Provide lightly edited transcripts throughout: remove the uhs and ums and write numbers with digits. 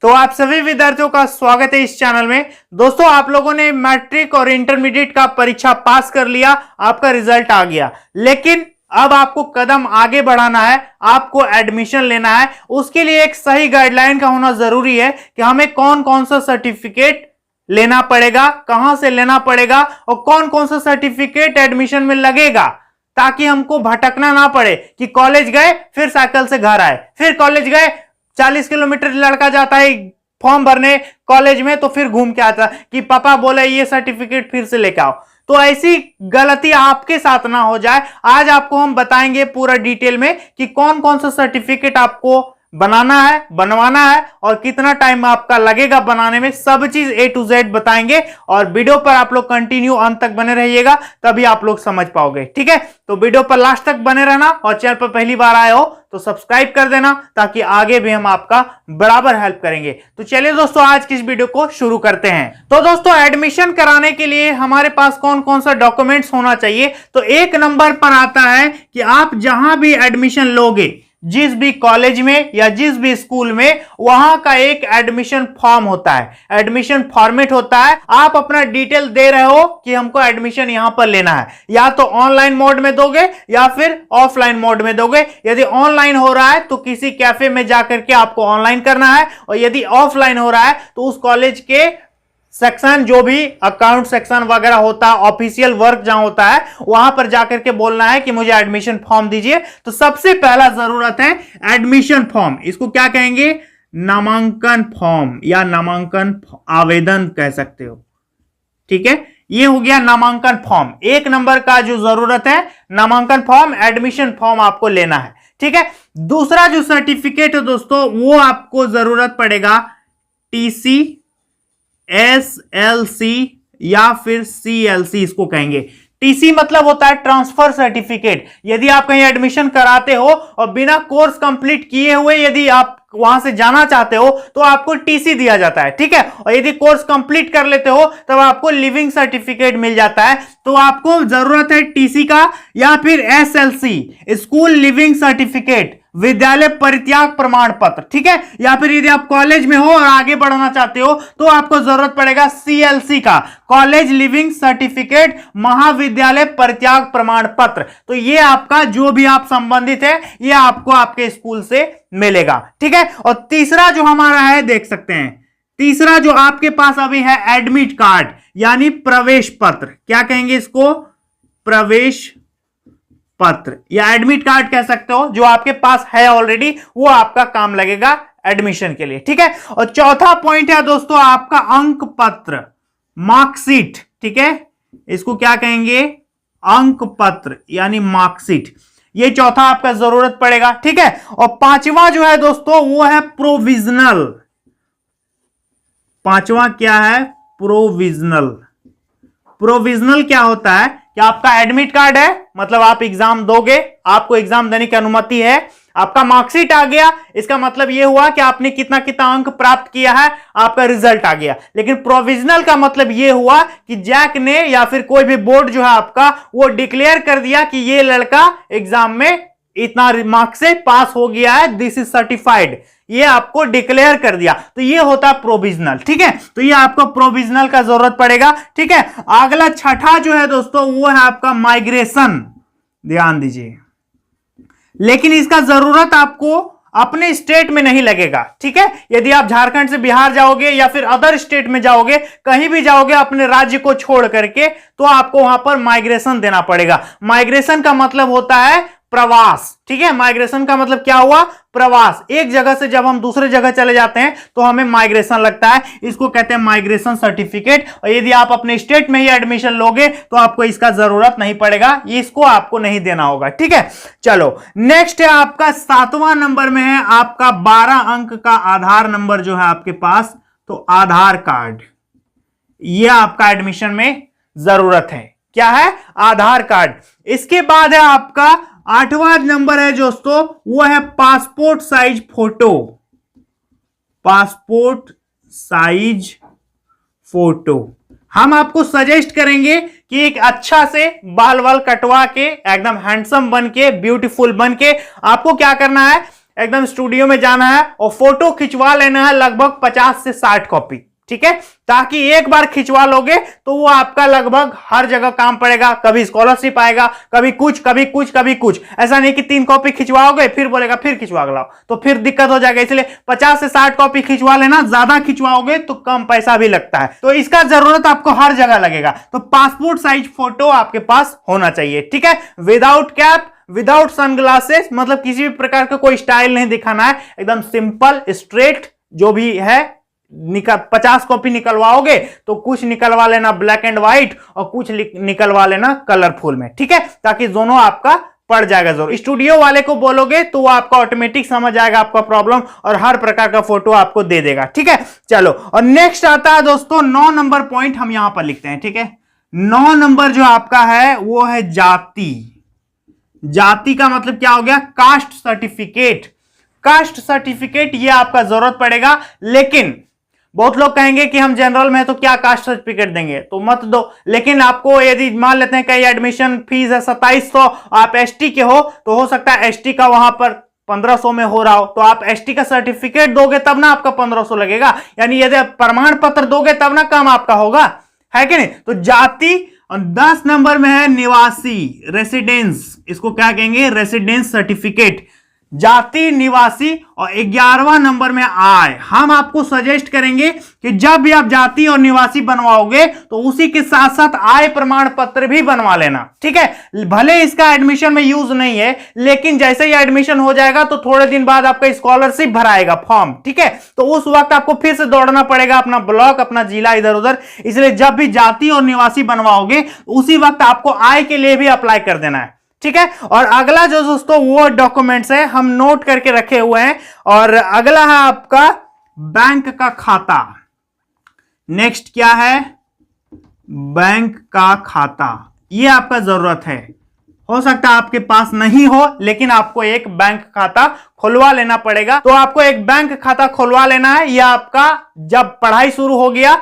तो आप सभी विद्यार्थियों का स्वागत है इस चैनल में। दोस्तों, आप लोगों ने मैट्रिक और इंटरमीडिएट का परीक्षा पास कर लिया, आपका रिजल्ट आ गया, लेकिन अब आपको कदम आगे बढ़ाना है, आपको एडमिशन लेना है। उसके लिए एक सही गाइडलाइन का होना जरूरी है कि हमें कौन कौन सा सर्टिफिकेट लेना पड़ेगा, कहां से लेना पड़ेगा और कौन कौन सा सर्टिफिकेट एडमिशन में लगेगा, ताकि हमको भटकना ना पड़े कि कॉलेज गए फिर साइकिल से घर आए, फिर कॉलेज गए 40 किलोमीटर लड़का जाता है फॉर्म भरने कॉलेज में, तो फिर घूम के आता कि पापा बोले ये सर्टिफिकेट फिर से लेके आओ। तो ऐसी गलती आपके साथ ना हो जाए, आज आपको हम बताएंगे पूरा डिटेल में कि कौन कौन सा सर्टिफिकेट आपको बनाना है, बनवाना है और कितना टाइम आपका लगेगा बनाने में। सब चीज A to Z बताएंगे और वीडियो पर आप लोग कंटिन्यू अंत तक बने रहिएगा, तभी आप लोग समझ पाओगे। ठीक है, तो वीडियो पर लास्ट तक बने रहना और चैनल पर पहली बार आए हो तो सब्सक्राइब कर देना, ताकि आगे भी हम आपका बराबर हेल्प करेंगे। तो चलिए दोस्तों, आज की इस वीडियो को शुरू करते हैं। तो दोस्तों, एडमिशन कराने के लिए हमारे पास कौन कौन सा डॉक्यूमेंट्स होना चाहिए, तो एक नंबर पर आता है कि आप जहां भी एडमिशन लोगे, जिस भी कॉलेज में या जिस भी स्कूल में, वहां का एक एडमिशन फॉर्म होता है, एडमिशन फॉर्मेट होता है। आप अपना डिटेल दे रहे हो कि हमको एडमिशन यहां पर लेना है, या तो ऑनलाइन मोड में दोगे या फिर ऑफलाइन मोड में दोगे। यदि ऑनलाइन हो रहा है तो किसी कैफे में जाकर के आपको ऑनलाइन करना है, और यदि ऑफलाइन हो रहा है तो उस कॉलेज के सेक्शन, जो भी अकाउंट सेक्शन वगैरह होता है, ऑफिशियल वर्क जहां होता है, वहां पर जाकर के बोलना है कि मुझे एडमिशन फॉर्म दीजिए। तो सबसे पहला जरूरत है एडमिशन फॉर्म। इसको क्या कहेंगे? नामांकन फॉर्म या नामांकन आवेदन कह सकते हो। ठीक है, ये हो गया नामांकन फॉर्म। एक नंबर का जो जरूरत है नामांकन फॉर्म, एडमिशन फॉर्म आपको लेना है। ठीक है, दूसरा जो सर्टिफिकेट है दोस्तों, वो आपको जरूरत पड़ेगा टीसी, SLC या फिर CLC इसको कहेंगे। टीसी मतलब होता है ट्रांसफर सर्टिफिकेट। यदि आप कहीं एडमिशन कराते हो और बिना कोर्स कंप्लीट किए हुए यदि आप वहां से जाना चाहते हो तो आपको टीसी दिया जाता है। ठीक है, और यदि कोर्स कंप्लीट कर लेते हो तब आपको लिविंग सर्टिफिकेट मिल जाता है। तो आपको जरूरत है टीसी का या फिर SLC, स्कूल लिविंग सर्टिफिकेट, विद्यालय परित्याग प्रमाण पत्र। ठीक है, या फिर यदि आप कॉलेज में हो और आगे बढ़ना चाहते हो तो आपको जरूरत पड़ेगा CLC का, कॉलेज लिविंग सर्टिफिकेट, महाविद्यालय परित्याग प्रमाण पत्र। तो ये आपका जो भी आप संबंधित है, ये आपको आपके स्कूल से मिलेगा। ठीक है, और तीसरा जो हमारा है, देख सकते हैं, तीसरा जो आपके पास अभी है एडमिट कार्ड यानी प्रवेश पत्र। क्या कहेंगे इसको? प्रवेश पत्र या एडमिट कार्ड कह सकते हो। जो आपके पास है ऑलरेडी, वो आपका काम लगेगा एडमिशन के लिए। ठीक है, और चौथा पॉइंट है दोस्तों आपका अंक पत्र, मार्कशीट। ठीक है, इसको क्या कहेंगे? अंक पत्र यानी मार्कशीट। ये चौथा आपका जरूरत पड़ेगा। ठीक है, और पांचवा जो है दोस्तों वो है प्रोविजनल। पांचवा क्या है? प्रोविजनल। प्रोविजनल क्या होता है कि आपका एडमिट कार्ड है, मतलब आप एग्जाम दोगे, आपको एग्जाम देने की अनुमति है, आपका मार्कशीट आ गया, इसका मतलब यह हुआ कि आपने कितना कितना अंक प्राप्त किया है, आपका रिजल्ट आ गया। लेकिन प्रोविजनल का मतलब यह हुआ कि जैक ने या फिर कोई भी बोर्ड जो है आपका, वो डिक्लेयर कर दिया कि ये लड़का एग्जाम में इतना मार्क्स से पास हो गया है, दिस इज सर्टिफाइड, ये आपको डिक्लेयर कर दिया, तो ये होता है प्रोविजनल। ठीक है, तो ये आपको प्रोविजनल का जरूरत पड़ेगा। ठीक है, अगला छठा जो है दोस्तों वो है आपका माइग्रेशन। ध्यान दीजिए, लेकिन इसका जरूरत आपको अपने स्टेट में नहीं लगेगा। ठीक है, यदि आप झारखंड से बिहार जाओगे या फिर अदर स्टेट में जाओगे, कहीं भी जाओगे अपने राज्य को छोड़ करके, तो आपको वहां पर माइग्रेशन देना पड़ेगा। माइग्रेशन का मतलब होता है प्रवास। ठीक है, माइग्रेशन का मतलब क्या हुआ? प्रवास। एक जगह से जब हम दूसरे जगह चले जाते हैं तो हमें माइग्रेशन लगता है, इसको कहते हैं माइग्रेशन सर्टिफिकेट। और यदि आप अपने स्टेट में ही एडमिशन लोगे तो आपको इसका जरूरत नहीं पड़ेगा, इसको आपको नहीं देना होगा। ठीक है, चलो नेक्स्ट है आपका 7वां नंबर में है आपका 12 अंक का आधार नंबर जो है आपके पास, तो आधार कार्ड, यह आपका एडमिशन में जरूरत है। क्या है? आधार कार्ड। इसके बाद है आपका 8वां नंबर है दोस्तों, वो है passport size photo. Passport size photo हम आपको सजेस्ट करेंगे कि एक अच्छा से बाल वाल कटवा के एकदम हैंडसम बन के, ब्यूटीफुल बन के, आपको क्या करना है, एकदम स्टूडियो में जाना है और फोटो खिंचवा लेना है लगभग 50 से 60 कॉपी, ठीक है, ताकि एक बार खिंचवा लोगे तो वो आपका लगभग हर जगह काम पड़ेगा। कभी स्कॉलरशिप आएगा, कभी कुछ कभी कुछ कभी कुछ। ऐसा नहीं कि 3 कॉपी खिंचवाओगे फिर बोलेगा फिर खिंचवा लाओ, तो फिर दिक्कत हो जाएगा। इसलिए 50 से 60 कॉपी खिंचवा लेना, ज्यादा खिंचवाओगे तो कम पैसा भी लगता है, तो इसका जरूरत आपको हर जगह लगेगा। तो पासपोर्ट साइज फोटो आपके पास होना चाहिए, ठीक है, विदाउट कैप, विदाउट सनग्लासेस, मतलब किसी भी प्रकार का कोई स्टाइल नहीं दिखाना है, एकदम सिंपल स्ट्रेट जो भी है। 50 कॉपी निकलवाओगे तो कुछ निकलवा लेना ब्लैक एंड व्हाइट और कुछ निकलवा लेना कलरफुल में, ठीक है, ताकि दोनों आपका पड़ जाएगा जरूर। स्टूडियो वाले को बोलोगे तो वो आपका ऑटोमेटिक समझ आएगा आपका प्रॉब्लम और हर प्रकार का फोटो आपको दे देगा, ठीक है। चलो, और नेक्स्ट आता है दोस्तों 9 नंबर पॉइंट, हम यहां पर लिखते हैं, ठीक है। 9 नंबर जो आपका है वो है जाति। जाति का मतलब क्या हो गया? Caste certificate. कास्ट सर्टिफिकेट ये आपका जरूरत पड़ेगा, लेकिन बहुत लोग कहेंगे कि हम जनरल में तो क्या कास्ट सर्टिफिकेट देंगे, तो मत दो। लेकिन आपको यदि मान लेते हैं कहीं एडमिशन फीस है 2700, आप एसटी के हो तो हो सकता है एसटी का वहां पर 1500 में हो रहा हो, तो आप एसटी का सर्टिफिकेट दोगे तब ना आपका 1500 लगेगा। यानी यदि आप प्रमाण पत्र दोगे तब ना काम आपका होगा, है कि नहीं। तो जाति, और 10 नंबर में है निवासी, रेसिडेंस, इसको क्या कहेंगे? रेसिडेंस सर्टिफिकेट, जाति, निवासी। और 11वां नंबर में आय। हम आपको सजेस्ट करेंगे कि जब भी आप जाति और निवासी बनवाओगे तो उसी के साथ साथ आय प्रमाण पत्र भी बनवा लेना, ठीक है। भले इसका एडमिशन में यूज नहीं है, लेकिन जैसे ही एडमिशन हो जाएगा तो थोड़े दिन बाद आपका स्कॉलरशिप भराएगा फॉर्म, ठीक है, तो उस वक्त आपको फिर से दौड़ना पड़ेगा अपना ब्लॉक, अपना जिला इधर उधर। इसलिए जब भी जाति और निवासी बनवाओगे उसी वक्त आपको आय के लिए भी अप्लाई कर देना है, ठीक है। और अगला जो दोस्तों वो डॉक्यूमेंट्स है हम नोट करके रखे हुए हैं, और अगला है आपका बैंक का खाता। नेक्स्ट क्या है? बैंक का खाता, ये आपका जरूरत है। हो सकता है आपके पास नहीं हो, लेकिन आपको एक बैंक खाता खुलवा लेना पड़ेगा। तो आपको एक बैंक खाता खुलवा लेना है। यह आपका जब पढ़ाई शुरू हो गया,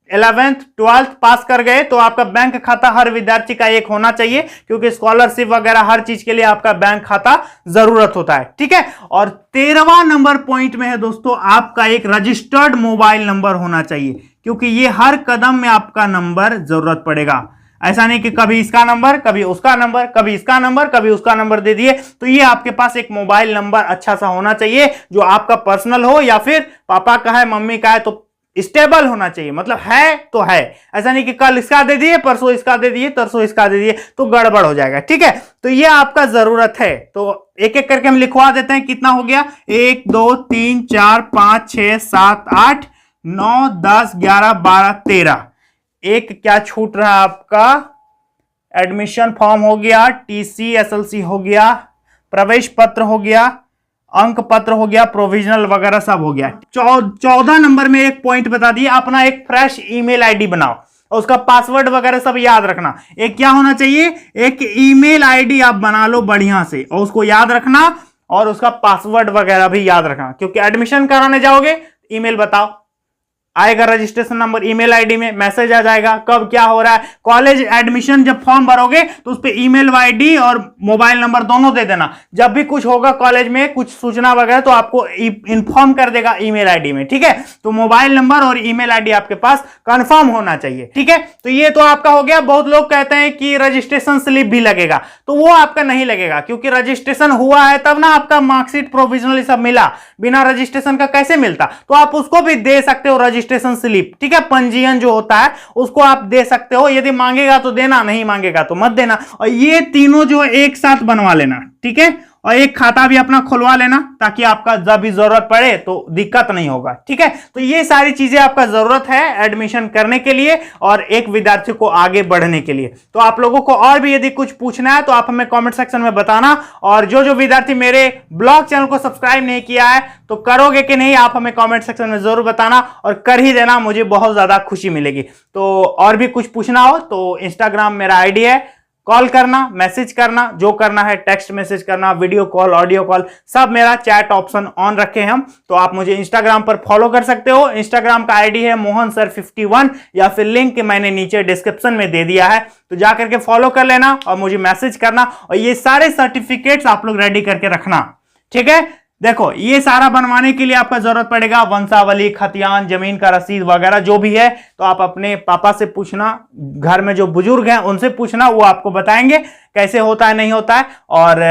11th 12th पास कर गए, तो आपका बैंक खाता हर विद्यार्थी का एक होना चाहिए, क्योंकि स्कॉलरशिप वगैरह हर चीज के लिए आपका बैंक खाता जरूरत होता है, ठीक है। और 13वां नंबर पॉइंट में है दोस्तों आपका एक रजिस्टर्ड मोबाइल नंबर होना चाहिए, क्योंकि ये हर कदम में आपका नंबर जरूरत पड़ेगा। ऐसा नहीं कि कभी इसका नंबर, कभी उसका नंबर, कभी इसका नंबर, कभी उसका नंबर दे दिए। तो ये आपके पास एक मोबाइल नंबर अच्छा सा होना चाहिए, जो आपका पर्सनल हो, या फिर पापा का है, मम्मी का है, तो स्टेबल होना चाहिए। मतलब है तो है, ऐसा नहीं कि कल इसका दे दिए, परसों इसका दे दिए, तरसों इसका दे दिए, तो गड़बड़ हो जाएगा, ठीक है। तो ये आपका जरूरत है। तो एक एक करके हम लिखवा देते हैं। कितना हो गया? 1 2 3 4 5 6 7 8 9 10 11 12 13। एक क्या छूट रहा है आपका? एडमिशन फॉर्म हो गया, टीसी एसएलसी हो गया, प्रवेश पत्र हो गया, अंक पत्र हो गया, प्रोविजनल वगैरह सब हो गया। 14 नंबर में एक पॉइंट बता दिए, अपना एक फ्रेश ईमेल आईडी बनाओ और उसका पासवर्ड वगैरह सब याद रखना। एक क्या होना चाहिए? एक ईमेल आईडी आप बना लो बढ़िया से, और उसको याद रखना, और उसका पासवर्ड वगैरह भी याद रखना, क्योंकि एडमिशन कराने जाओगे ईमेल बताओ, आएगा रजिस्ट्रेशन नंबर, ईमेल आईडी में मैसेज आ जाएगा कब क्या हो रहा है। कॉलेज एडमिशन जब फॉर्म भरोगे तो उस पे ईमेल आईडी और मोबाइल नंबर दोनों दे देना। जब भी कुछ होगा कॉलेज में, कुछ सूचना वगैरह, तो आपको इन्फॉर्म कर देगा ईमेल आईडी में, ठीक है। तो मोबाइल नंबर और ईमेल आईडी आपके पास कंफर्म होना चाहिए, ठीक है। तो ये तो आपका हो गया। बहुत लोग कहते हैं कि रजिस्ट्रेशन स्लिप भी लगेगा, तो वो आपका नहीं लगेगा, क्योंकि रजिस्ट्रेशन हुआ है तब ना आपका मार्कशीट प्रोविजनल सब मिला। बिना रजिस्ट्रेशन का कैसे मिलता? तो आप उसको भी दे सकते हो, रजिस्ट्रेशन स्लिप, ठीक है। पंजीयन जो होता है उसको आप दे सकते हो। यदि मांगेगा तो देना, नहीं मांगेगा तो मत देना। और ये तीनों जो एक साथ बनवा लेना, ठीक है। और एक खाता भी अपना खुलवा लेना, ताकि आपका जब भी जरूरत पड़े तो दिक्कत नहीं होगा, ठीक है। तो ये सारी चीजें आपका जरूरत है एडमिशन करने के लिए और एक विद्यार्थी को आगे बढ़ने के लिए। तो आप लोगों को और भी यदि कुछ पूछना है तो आप हमें कमेंट सेक्शन में बताना। और जो जो विद्यार्थी मेरे ब्लॉग चैनल को सब्सक्राइब नहीं किया है तो करोगे कि नहीं, आप हमें कमेंट सेक्शन में जरूर बताना, और कर ही देना, मुझे बहुत ज्यादा खुशी मिलेगी। तो और भी कुछ पूछना हो तो इंस्टाग्राम मेरा आईडी है, कॉल करना, मैसेज करना, जो करना है, टेक्स्ट मैसेज करना, वीडियो कॉल, ऑडियो कॉल, सब मेरा चैट ऑप्शन ऑन रखे हैं हम। तो आप मुझे इंस्टाग्राम पर फॉलो कर सकते हो। इंस्टाग्राम का आईडी है मोहन सर 51, या फिर लिंक मैंने नीचे डिस्क्रिप्शन में दे दिया है, तो जाकर के फॉलो कर लेना और मुझे मैसेज करना। और ये सारे सर्टिफिकेट्स आप लोग रेडी करके रखना, ठीक है। देखो ये सारा बनवाने के लिए आपका जरूरत पड़ेगा वंशावली, खतियान, जमीन का रसीद वगैरह जो भी है, तो आप अपने पापा से पूछना, घर में जो बुजुर्ग हैं उनसे पूछना, वो आपको बताएंगे कैसे होता है नहीं होता है। और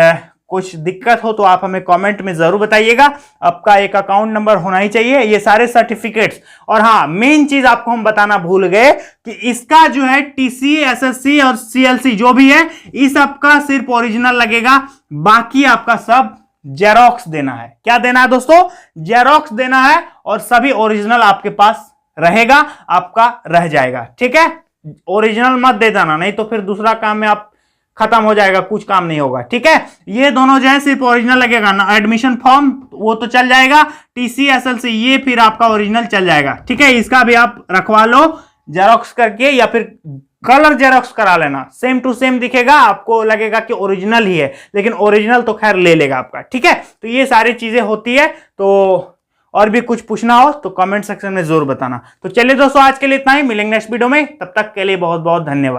कुछ दिक्कत हो तो आप हमें कमेंट में जरूर बताइएगा। आपका एक अकाउंट नंबर होना ही चाहिए, ये सारे सर्टिफिकेट्स। और हाँ, मेन चीज आपको हम बताना भूल गए कि इसका जो है टीसी, एसएससी और सीएलसी जो भी है, इस सबका सिर्फ ओरिजिनल लगेगा, बाकी आपका सब जेरोक्स देना है। क्या देना है दोस्तों? जेरोक्स देना है, और सभी ओरिजिनल आपके पास रहेगा, आपका रह जाएगा। ठीक है, ओरिजिनल मत दे देना, नहीं तो फिर दूसरा काम में आप खत्म हो जाएगा, कुछ काम नहीं होगा। ठीक है, ये दोनों जो है सिर्फ ओरिजिनल लगेगा ना, एडमिशन फॉर्म वो तो चल जाएगा, टीसी, एसएलसी ये फिर आपका ओरिजिनल चल जाएगा। ठीक है, इसका भी आप रखवा लो जेरोक्स करके, या फिर कलर जेरोक्स करा लेना, सेम टू सेम दिखेगा, आपको लगेगा कि ओरिजिनल ही है, लेकिन ओरिजिनल तो खैर ले लेगा आपका। ठीक है, तो ये सारी चीजें होती है। तो और भी कुछ पूछना हो तो कमेंट सेक्शन में जरूर बताना। तो चलिए दोस्तों, आज के लिए इतना ही, मिलेंगे नेक्स्ट वीडियो में, तब तक के लिए बहुत बहुत धन्यवाद।